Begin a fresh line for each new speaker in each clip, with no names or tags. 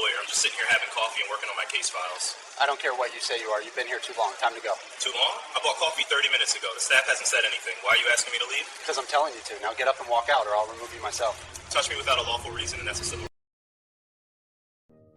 lawyer. I'm just sitting here having coffee and working on my case files.
I don't care what you say you are. You've been here too long. Time to go.
Too long? I bought coffee 30 minutes ago. The staff hasn't said anything. Why are you asking me to leave?
Because I'm telling you to. Now get up and walk out or I'll remove you myself.
Touch me without a lawful reason and that's a civil.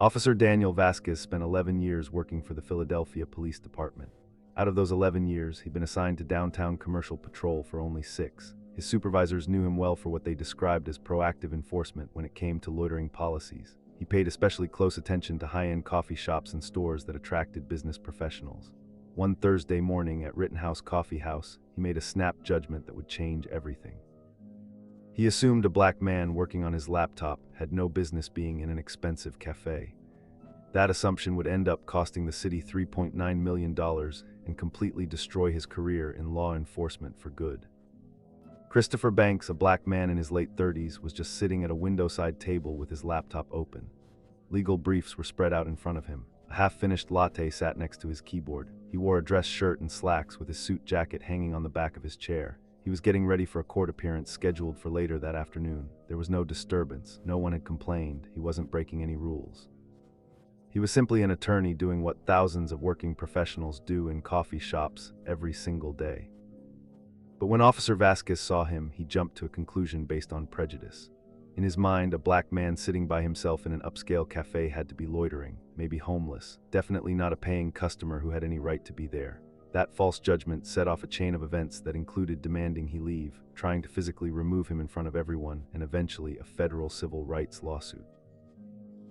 Officer Daniel Vasquez spent 11 years working for the Philadelphia Police Department. Out of those 11 years, he'd been assigned to downtown commercial patrol for only 6. His supervisors knew him well for what they described as proactive enforcement when it came to loitering policies. He paid especially close attention to high-end coffee shops and stores that attracted business professionals. One Thursday morning at Rittenhouse Coffee House, he made a snap judgment that would change everything. He assumed a black man working on his laptop had no business being in an expensive cafe. That assumption would end up costing the city $3.9 million and completely destroy his career in law enforcement for good. Christopher Banks, a black man in his late 30s, was just sitting at a windowside table with his laptop open. Legal briefs were spread out in front of him. A half-finished latte sat next to his keyboard. He wore a dress shirt and slacks with his suit jacket hanging on the back of his chair. He was getting ready for a court appearance scheduled for later that afternoon. There was no disturbance. No one had complained. He wasn't breaking any rules. He was simply an attorney doing what thousands of working professionals do in coffee shops every single day. But when Officer Vasquez saw him, he jumped to a conclusion based on prejudice. In his mind, a black man sitting by himself in an upscale cafe had to be loitering, maybe homeless, definitely not a paying customer who had any right to be there. That false judgment set off a chain of events that included demanding he leave, trying to physically remove him in front of everyone, and eventually a federal civil rights lawsuit.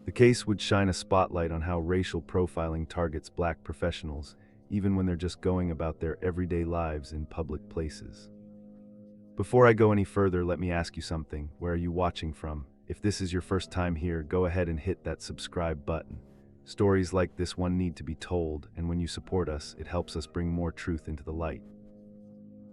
The case would shine a spotlight on how racial profiling targets black professionals, even when they're just going about their everyday lives in public places. Before I go any further, let me ask you something. Where are you watching from? If this is your first time here, go ahead and hit that subscribe button. Stories like this one need to be told, and when you support us, it helps us bring more truth into the light.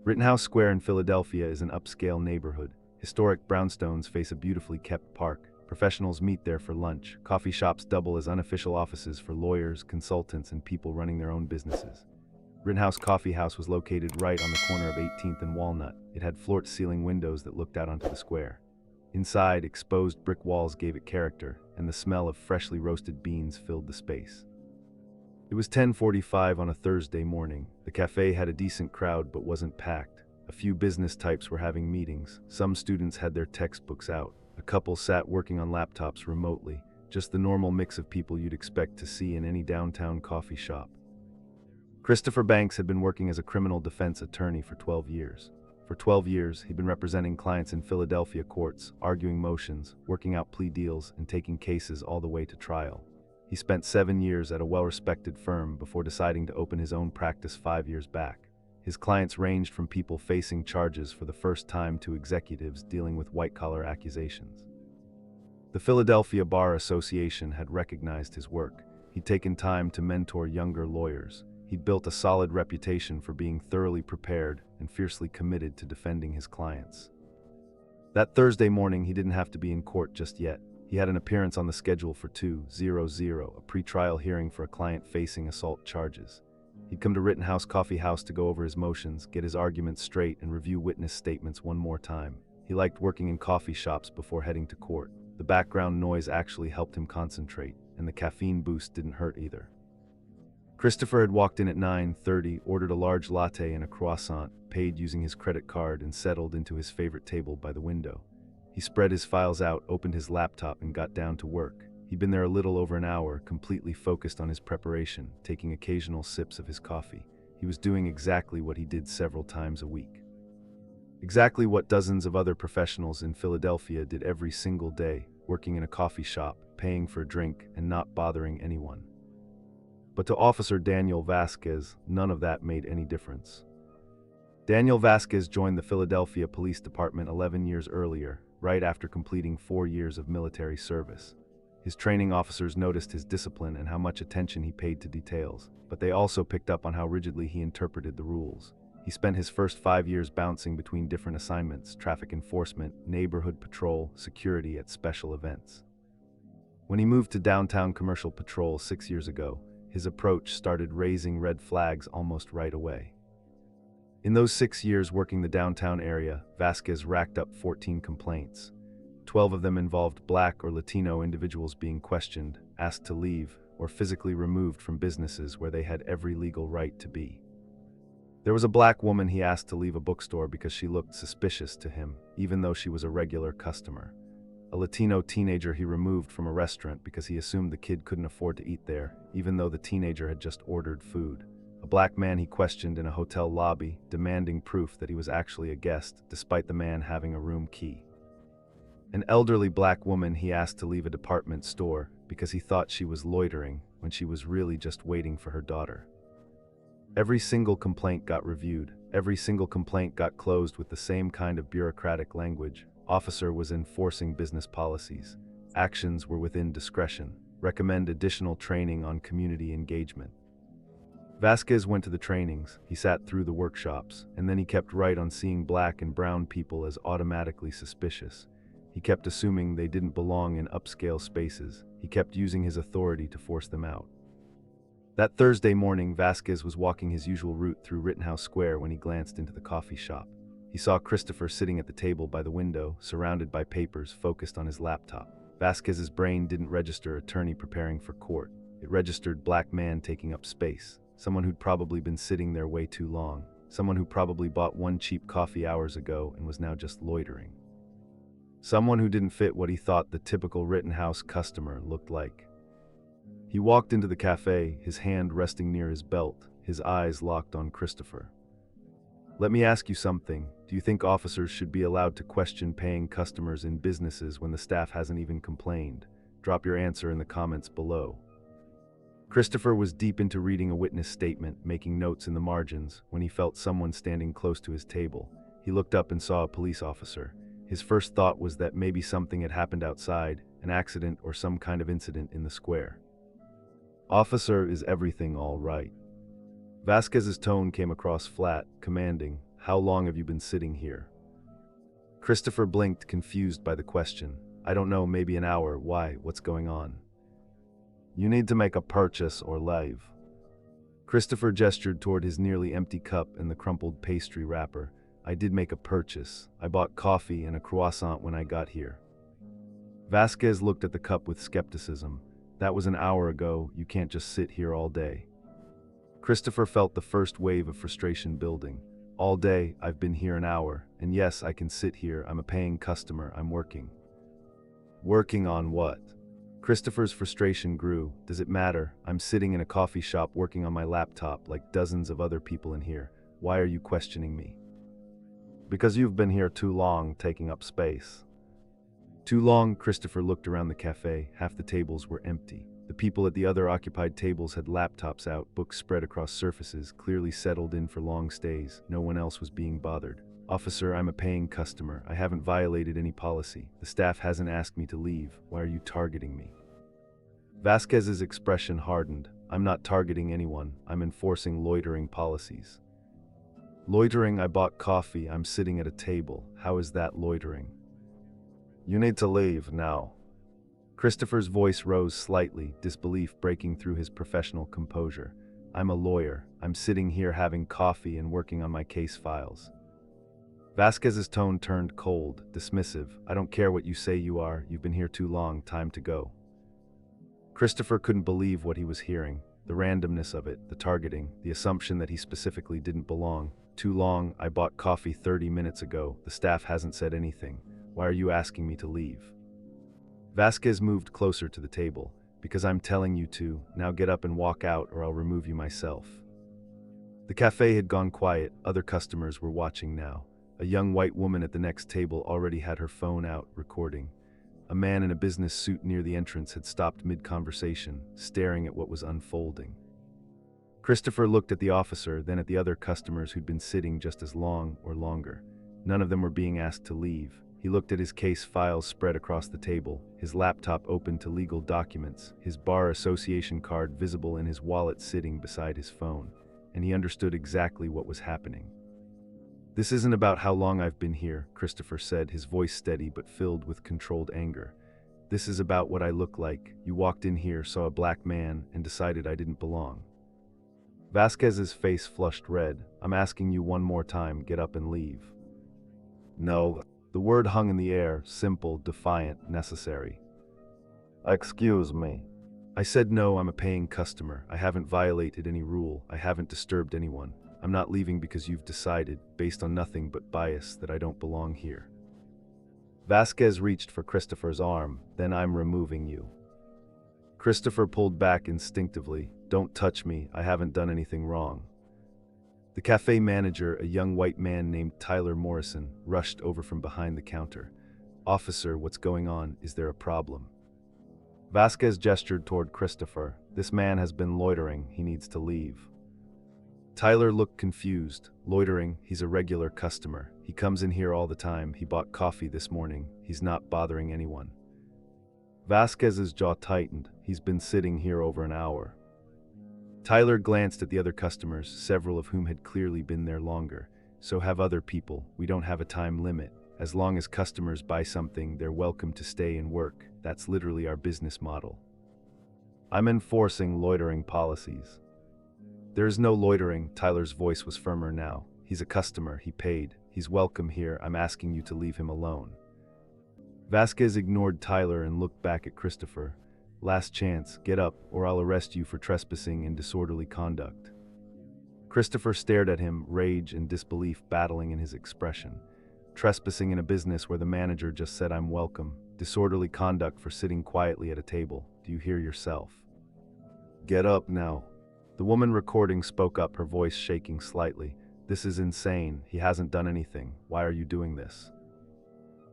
Rittenhouse Square in Philadelphia is an upscale neighborhood. Historic brownstones face a beautifully kept park. Professionals meet there for lunch. Coffee shops double as unofficial offices for lawyers, consultants, and people running their own businesses. Rittenhouse Coffee House was located right on the corner of 18th and Walnut. It had floor-to-ceiling windows that looked out onto the square. Inside, exposed brick walls gave it character, and the smell of freshly roasted beans filled the space. It was 10:45 on a Thursday morning. The cafe had a decent crowd but wasn't packed. A few business types were having meetings. Some students had their textbooks out. A couple sat working on laptops remotely, just the normal mix of people you'd expect to see in any downtown coffee shop. Christopher Banks had been working as a criminal defense attorney for 12 years. For 12 years, he'd been representing clients in Philadelphia courts, arguing motions, working out plea deals, and taking cases all the way to trial. He spent 7 years at a well-respected firm before deciding to open his own practice 5 years back. His clients ranged from people facing charges for the first time to executives dealing with white-collar accusations. The Philadelphia Bar Association had recognized his work. He'd taken time to mentor younger lawyers. He'd built a solid reputation for being thoroughly prepared and fiercely committed to defending his clients. That Thursday morning, he didn't have to be in court just yet. He had an appearance on the schedule for 2:00, a pretrial hearing for a client facing assault charges. He'd come to Rittenhouse Coffee House to go over his motions, get his arguments straight, and review witness statements one more time. He liked working in coffee shops before heading to court. The background noise actually helped him concentrate, and the caffeine boost didn't hurt either. Christopher had walked in at 9:30, ordered a large latte and a croissant, paid using his credit card, and settled into his favorite table by the window. He spread his files out, opened his laptop, and got down to work. He'd been there a little over an hour, completely focused on his preparation, taking occasional sips of his coffee. He was doing exactly what he did several times a week. Exactly what dozens of other professionals in Philadelphia did every single day, working in a coffee shop, paying for a drink, and not bothering anyone. But to Officer Daniel Vasquez, none of that made any difference. Daniel Vasquez joined the Philadelphia Police Department 11 years earlier, right after completing 4 years of military service. His training officers noticed his discipline and how much attention he paid to details, but they also picked up on how rigidly he interpreted the rules. He spent his first 5 years bouncing between different assignments: traffic enforcement, neighborhood patrol, security at special events. When he moved to downtown commercial patrol 6 years ago, his approach started raising red flags almost right away. In those 6 years working the downtown area, Vasquez racked up 14 complaints. 12 of them involved Black or Latino individuals being questioned, asked to leave, or physically removed from businesses where they had every legal right to be. There was a Black woman he asked to leave a bookstore because she looked suspicious to him, even though she was a regular customer. A Latino teenager he removed from a restaurant because he assumed the kid couldn't afford to eat there, even though the teenager had just ordered food. A Black man he questioned in a hotel lobby, demanding proof that he was actually a guest, despite the man having a room key. An elderly Black woman he asked to leave a department store because he thought she was loitering when she was really just waiting for her daughter. Every single complaint got reviewed. Every single complaint got closed with the same kind of bureaucratic language. Officer was enforcing business policies. Actions were within discretion. Recommend additional training on community engagement. Vasquez went to the trainings, he sat through the workshops, and then he kept right on seeing Black and brown people as automatically suspicious. He kept assuming they didn't belong in upscale spaces. He kept using his authority to force them out. That Thursday morning, Vasquez was walking his usual route through Rittenhouse Square when he glanced into the coffee shop. He saw Christopher sitting at the table by the window, surrounded by papers, focused on his laptop. Vasquez's brain didn't register attorney preparing for court. It registered Black man taking up space. Someone who'd probably been sitting there way too long. Someone who probably bought one cheap coffee hours ago and was now just loitering. Someone who didn't fit what he thought the typical Rittenhouse customer looked like. He walked into the cafe, his hand resting near his belt, his eyes locked on Christopher. Let me ask you something. Do you think officers should be allowed to question paying customers in businesses when the staff hasn't even complained? Drop your answer in the comments below. Christopher was deep into reading a witness statement, making notes in the margins, when he felt someone standing close to his table. He looked up and saw a police officer. His first thought was that maybe something had happened outside, an accident or some kind of incident in the square. Officer, is everything all right? Vasquez's tone came across flat, commanding. How long have you been sitting here? Christopher blinked, confused by the question. I don't know, maybe an hour. Why? What's going on? You need to make a purchase or leave. Christopher gestured toward his nearly empty cup and the crumpled pastry wrapper. I did make a purchase. I bought coffee and a croissant when I got here. Vasquez looked at the cup with skepticism. That was an hour ago. You can't just sit here all day. Christopher felt the first wave of frustration building. All day, I've been here an hour, and yes, I can sit here. I'm a paying customer. I'm working. Working on what? Christopher's frustration grew. Does it matter? I'm sitting in a coffee shop working on my laptop like dozens of other people in here. Why are you questioning me? Because you've been here too long, taking up space. Too long? Christopher looked around the cafe. Half the tables were empty. The people at the other occupied tables had laptops out, books spread across surfaces, clearly settled in for long stays. No one else was being bothered. Officer, I'm a paying customer. I haven't violated any policy. The staff hasn't asked me to leave. Why are you targeting me? Vasquez's expression hardened. I'm not targeting anyone. I'm enforcing loitering policies. Loitering? I bought coffee. I'm sitting at a table. How is that loitering? You need to leave now. Christopher's voice rose slightly, disbelief breaking through his professional composure. I'm a lawyer. I'm sitting here having coffee and working on my case files. Vasquez's tone turned cold, dismissive. I don't care what you say you are. You've been here too long. Time to go. Christopher couldn't believe what he was hearing. The randomness of it, the targeting, the assumption that he specifically didn't belong. Too long. I bought coffee 30 minutes ago. The staff hasn't said anything. Why are you asking me to leave? Vasquez moved closer to the table. Because I'm telling you to. Now get up and walk out or I'll remove you myself. The cafe had gone quiet. Other customers were watching now. A young white woman at the next table already had her phone out, recording. A man in a business suit near the entrance had stopped mid-conversation, staring at what was unfolding. Christopher looked at the officer, then at the other customers who'd been sitting just as long or longer. None of them were being asked to leave. He looked at his case files spread across the table, his laptop open to legal documents, his bar association card visible in his wallet sitting beside his phone, and he understood exactly what was happening. This isn't about how long I've been here, Christopher said, his voice steady but filled with controlled anger. This is about what I look like. You walked in here, saw a black man, and decided I didn't belong. Vasquez's face flushed red. I'm asking you one more time, get up and leave. No. The word hung in the air, simple, defiant, necessary. Excuse me. I said no, I'm a paying customer. I haven't violated any rule. I haven't disturbed anyone. I'm not leaving because you've decided, based on nothing but bias, that I don't belong here. Vasquez reached for Christopher's arm. Then I'm removing you. Christopher pulled back instinctively. Don't touch me. I haven't done anything wrong. The cafe manager, a young white man named Tyler Morrison, rushed over from behind the counter. Officer, what's going on? Is there a problem? Vasquez gestured toward Christopher. This man has been loitering. He needs to leave. Tyler looked confused. Loitering? He's a regular customer. He comes in here all the time. He bought coffee this morning. He's not bothering anyone. Vasquez's jaw tightened. He's been sitting here over an hour. Tyler glanced at the other customers, several of whom had clearly been there longer. So have other people. We don't have a time limit. As long as customers buy something, they're welcome to stay and work. That's literally our business model. I'm enforcing loitering policies. There is no loitering. Tyler's voice was firmer now. He's a customer. He paid. He's welcome here. I'm asking you to leave him alone. Vasquez ignored Tyler and looked back at Christopher. Last chance. Get up, or I'll arrest you for trespassing and disorderly conduct. Christopher stared at him, rage and disbelief battling in his expression. Trespassing in a business where the manager just said I'm welcome. Disorderly conduct for sitting quietly at a table. Do you hear yourself? Get up now. The woman recording spoke up, her voice shaking slightly. This is insane. He hasn't done anything. Why are you doing this?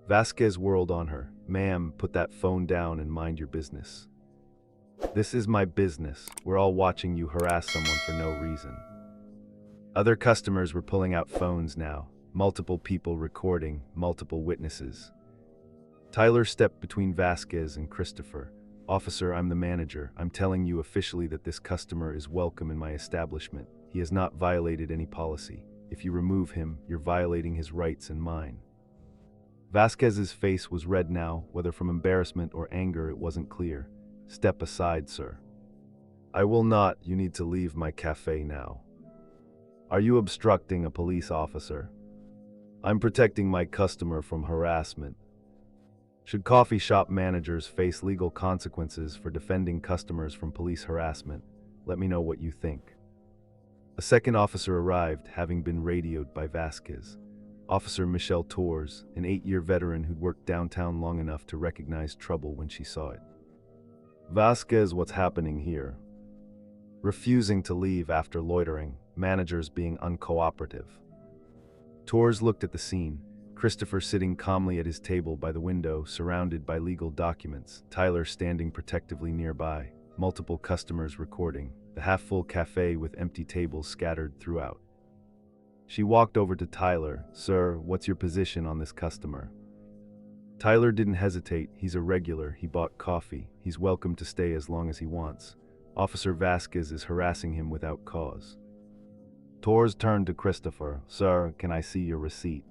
Vasquez whirled on her. Ma'am, put that phone down and mind your business. This is my business. We're all watching you harass someone for no reason. Other customers were pulling out phones now. Multiple people recording, multiple witnesses. Tyler stepped between Vasquez and Christopher. Officer, I'm the manager. I'm telling you officially that this customer is welcome in my establishment. He has not violated any policy. If you remove him, you're violating his rights and mine. Vasquez's face was red now, whether from embarrassment or anger it wasn't clear. Step aside, sir. I will not. You need to leave my cafe now. Are you obstructing a police officer? I'm protecting my customer from harassment. Should coffee shop managers face legal consequences for defending customers from police harassment? Let me know what you think. A second officer arrived, having been radioed by Vasquez. Officer Michelle Torres, an 8-year veteran who'd worked downtown long enough to recognize trouble when she saw it. Vasquez, what's happening here? Refusing to leave after loitering, managers being uncooperative. Torres looked at the scene. Christopher sitting calmly at his table by the window, surrounded by legal documents. Tyler standing protectively nearby. Multiple customers recording. The half-full cafe with empty tables scattered throughout. She walked over to Tyler. Sir, what's your position on this customer? Tyler didn't hesitate. He's a regular. He bought coffee. He's welcome to stay as long as he wants. Officer Vasquez is harassing him without cause. Torres turned to Christopher. Sir, can I see your receipt?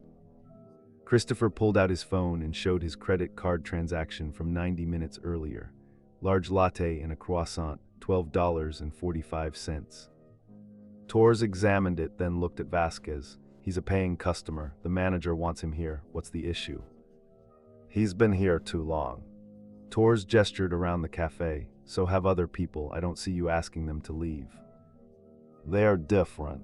Christopher pulled out his phone and showed his credit card transaction from 90 minutes earlier. Large latte and a croissant, $12.45. Torres examined it, then looked at Vasquez. He's a paying customer. The manager wants him here. What's the issue? He's been here too long. Torres gestured around the cafe. So have other people. I don't see you asking them to leave. They're different.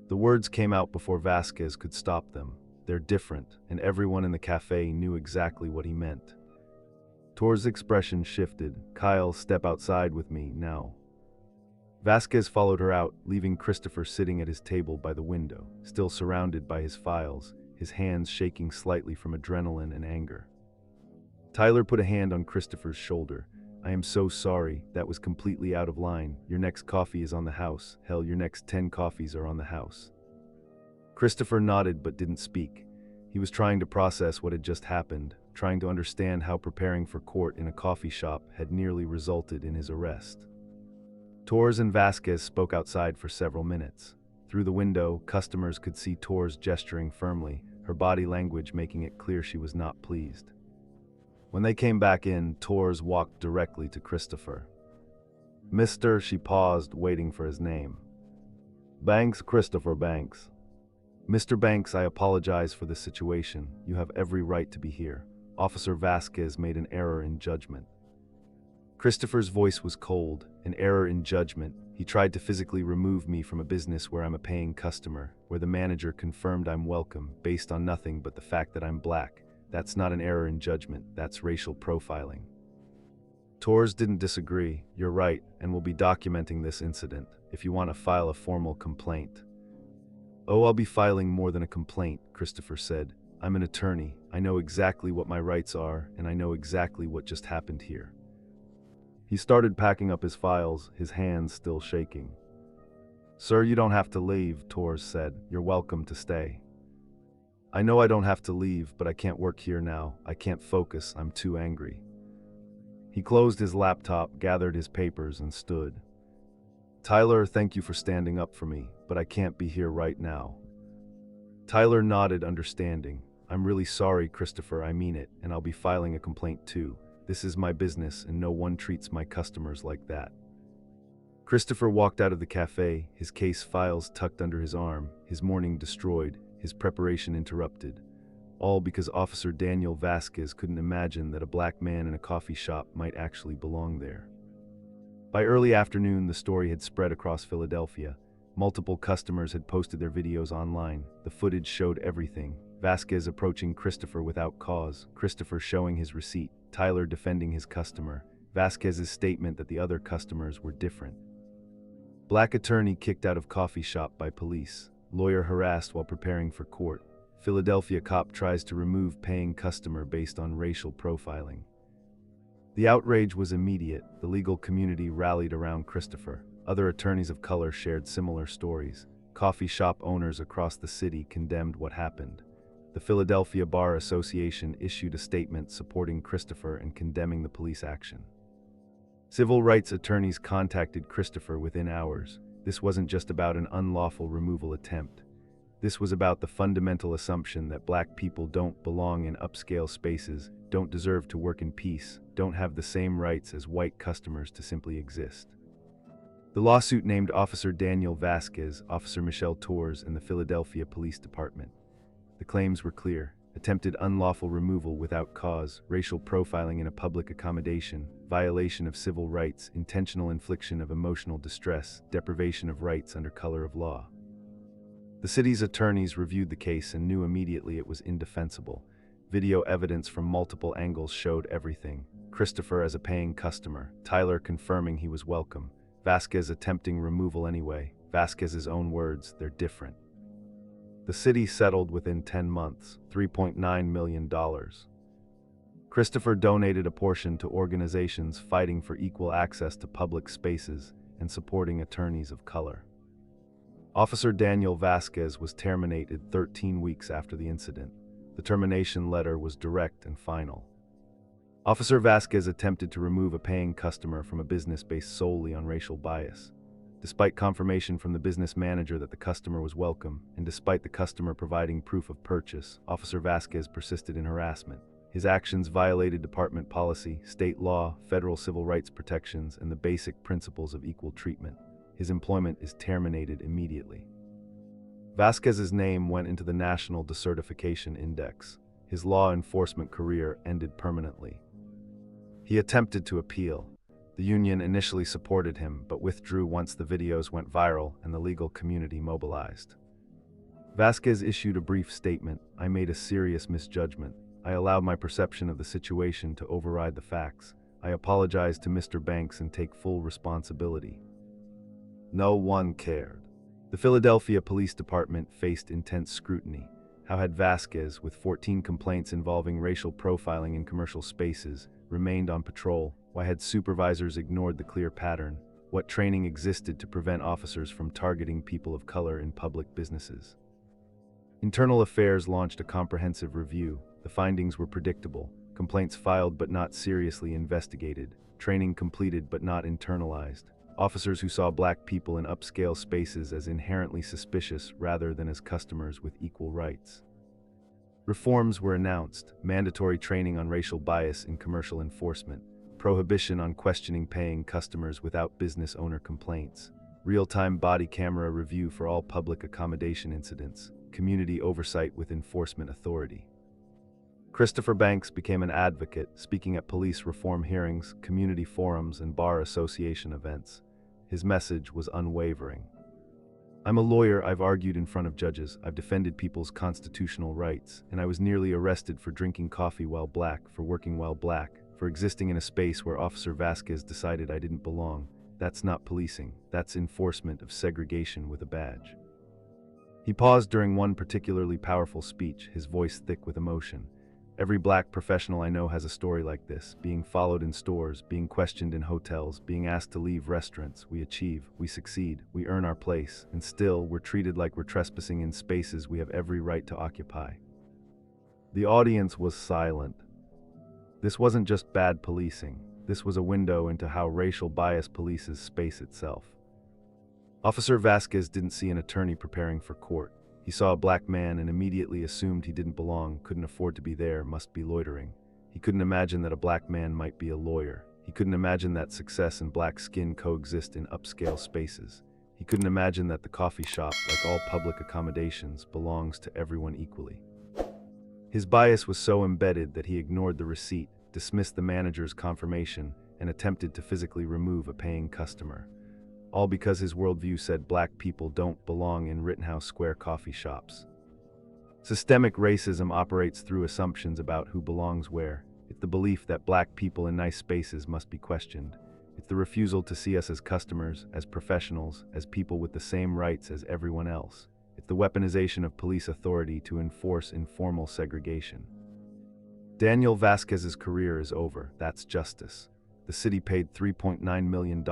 The words came out before Vasquez could stop them. They're different, and everyone in the cafe knew exactly what he meant. Torres' expression shifted. Kyle, step outside with me, now. Vasquez followed her out, leaving Christopher sitting at his table by the window, still surrounded by his files, his hands shaking slightly from adrenaline and anger. Tyler put a hand on Christopher's shoulder. I am so sorry, that was completely out of line. Your next coffee is on the house. Hell, your next 10 coffees are on the house. Christopher nodded but didn't speak. He was trying to process what had just happened, trying to understand how preparing for court in a coffee shop had nearly resulted in his arrest. Torres and Vasquez spoke outside for several minutes. Through the window, customers could see Torres gesturing firmly, her body language making it clear she was not pleased. When they came back in, Torres walked directly to Christopher. Mr. She paused, waiting for his name. Banks, Christopher Banks. Mr. Banks, I apologize for the situation. You have every right to be here. Officer Vasquez made an error in judgment. Christopher's voice was cold, an error in judgment. He tried to physically remove me from a business where I'm a paying customer, where the manager confirmed I'm welcome, based on nothing but the fact that I'm black. That's not an error in judgment, that's racial profiling. Torres didn't disagree. You're right, and we'll be documenting this incident, if you want to file a formal complaint. Oh, I'll be filing more than a complaint, Christopher said. I'm an attorney. I know exactly what my rights are, and I know exactly what just happened here. He started packing up his files, his hands still shaking. Sir, you don't have to leave, Torres said. You're welcome to stay. I know I don't have to leave, but I can't work here now. I can't focus. I'm too angry. He closed his laptop, gathered his papers, and stood. Tyler, thank you for standing up for me, but I can't be here right now. Tyler nodded, understanding. I'm really sorry, Christopher, I mean it, and I'll be filing a complaint too. This is my business, and no one treats my customers like that. Christopher walked out of the cafe, his case files tucked under his arm, his morning destroyed, his preparation interrupted. All because Officer Daniel Vasquez couldn't imagine that a black man in a coffee shop might actually belong there. By early afternoon, the story had spread across Philadelphia. Multiple customers had posted their videos online. The footage showed everything. Vasquez approaching Christopher without cause, Christopher showing his receipt, Tyler defending his customer, Vasquez's statement that the other customers were different. Black attorney kicked out of coffee shop by police, lawyer harassed while preparing for court. Philadelphia cop tries to remove paying customer based on racial profiling. The outrage was immediate. The legal community rallied around Christopher. Other attorneys of color shared similar stories. Coffee shop owners across the city condemned what happened. The Philadelphia Bar Association issued a statement supporting Christopher and condemning the police action. Civil rights attorneys contacted Christopher within hours. This wasn't just about an unlawful removal attempt. This was about the fundamental assumption that black people don't belong in upscale spaces, don't deserve to work in peace, don't have the same rights as white customers to simply exist. The lawsuit named Officer Daniel Vasquez, Officer Michelle Torres, and the Philadelphia Police Department. The claims were clear: attempted unlawful removal without cause, racial profiling in a public accommodation, violation of civil rights, intentional infliction of emotional distress, deprivation of rights under color of law. The city's attorneys reviewed the case and knew immediately it was indefensible. Video evidence from multiple angles showed everything. Christopher as a paying customer, Tyler confirming he was welcome, Vasquez attempting removal anyway. Vasquez's own words, they're different. The city settled within 10 months, $3.9 million. Christopher donated a portion to organizations fighting for equal access to public spaces and supporting attorneys of color. Officer Daniel Vasquez was terminated 13 weeks after the incident. The termination letter was direct and final. Officer Vasquez attempted to remove a paying customer from a business based solely on racial bias. Despite confirmation from the business manager that the customer was welcome, and despite the customer providing proof of purchase, Officer Vasquez persisted in harassment. His actions violated department policy, state law, federal civil rights protections, and the basic principles of equal treatment. His employment is terminated immediately. Vasquez's name went into the National Decertification Index. His law enforcement career ended permanently. He attempted to appeal. The union initially supported him, but withdrew once the videos went viral and the legal community mobilized. Vasquez issued a brief statement: "I made a serious misjudgment. I allowed my perception of the situation to override the facts. I apologize to Mr. Banks and take full responsibility." No one cared. The Philadelphia Police Department faced intense scrutiny. How had Vasquez, with 14 complaints involving racial profiling in commercial spaces, remained on patrol? Why had supervisors ignored the clear pattern? What training existed to prevent officers from targeting people of color in public businesses? Internal Affairs launched a comprehensive review. The findings were predictable: complaints filed but not seriously investigated, training completed but not internalized, officers who saw black people in upscale spaces as inherently suspicious rather than as customers with equal rights. Reforms were announced: mandatory training on racial bias in commercial enforcement, prohibition on questioning paying customers without business owner complaints, real-time body camera review for all public accommodation incidents, community oversight with enforcement authority. Christopher Banks became an advocate, speaking at police reform hearings, community forums, and bar association events. His message was unwavering. I'm a lawyer, I've argued in front of judges, I've defended people's constitutional rights, and I was nearly arrested for drinking coffee while black, for working while black, for existing in a space where Officer Vasquez decided I didn't belong. That's not policing, that's enforcement of segregation with a badge. He paused during one particularly powerful speech, his voice thick with emotion. Every black professional I know has a story like this, being followed in stores, being questioned in hotels, being asked to leave restaurants. We achieve, we succeed, we earn our place, and still we're treated like we're trespassing in spaces we have every right to occupy. The audience was silent. This wasn't just bad policing. This was a window into how racial bias polices space itself. Officer Vasquez didn't see an attorney preparing for court. He saw a black man and immediately assumed he didn't belong, couldn't afford to be there, must be loitering. He couldn't imagine that a black man might be a lawyer. He couldn't imagine that success and black skin coexist in upscale spaces. He couldn't imagine that the coffee shop, like all public accommodations, belongs to everyone equally. His bias was so embedded that he ignored the receipt, dismissed the manager's confirmation, and attempted to physically remove a paying customer. All because his worldview said black people don't belong in Rittenhouse Square coffee shops. Systemic racism operates through assumptions about who belongs where. It's the belief that black people in nice spaces must be questioned. It's the refusal to see us as customers, as professionals, as people with the same rights as everyone else. It's the weaponization of police authority to enforce informal segregation. Daniel Vasquez's career is over. That's justice. The city paid $3.9 million,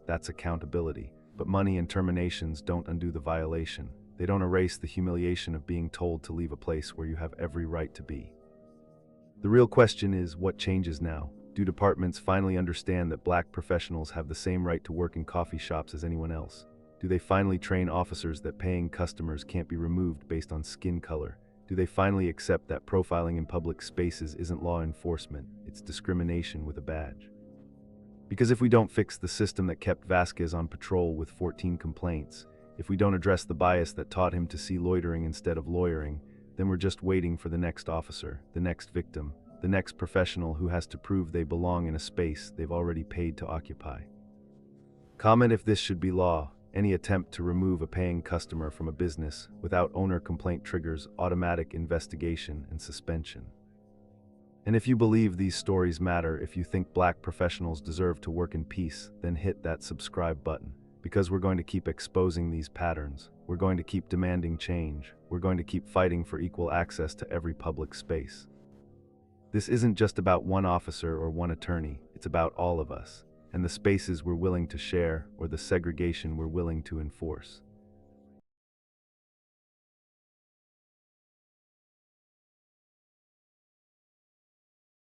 that's accountability. But money and terminations don't undo the violation. They don't erase the humiliation of being told to leave a place where you have every right to be. The real question is, what changes now? Do departments finally understand that black professionals have the same right to work in coffee shops as anyone else? Do they finally train officers that paying customers can't be removed based on skin color? Do they finally accept that profiling in public spaces isn't law enforcement, it's discrimination with a badge? Because if we don't fix the system that kept Vasquez on patrol with 14 complaints, if we don't address the bias that taught him to see loitering instead of lawyering, then we're just waiting for the next officer, the next victim, the next professional who has to prove they belong in a space they've already paid to occupy. Comment if this should be law. Any attempt to remove a paying customer from a business without owner complaint triggers automatic investigation and suspension. And if you believe these stories matter, if you think black professionals deserve to work in peace, then hit that subscribe button. Because we're going to keep exposing these patterns. We're going to keep demanding change. We're going to keep fighting for equal access to every public space. This isn't just about one officer or one attorney. It's about all of us, and the spaces we're willing to share or the segregation we're willing to enforce.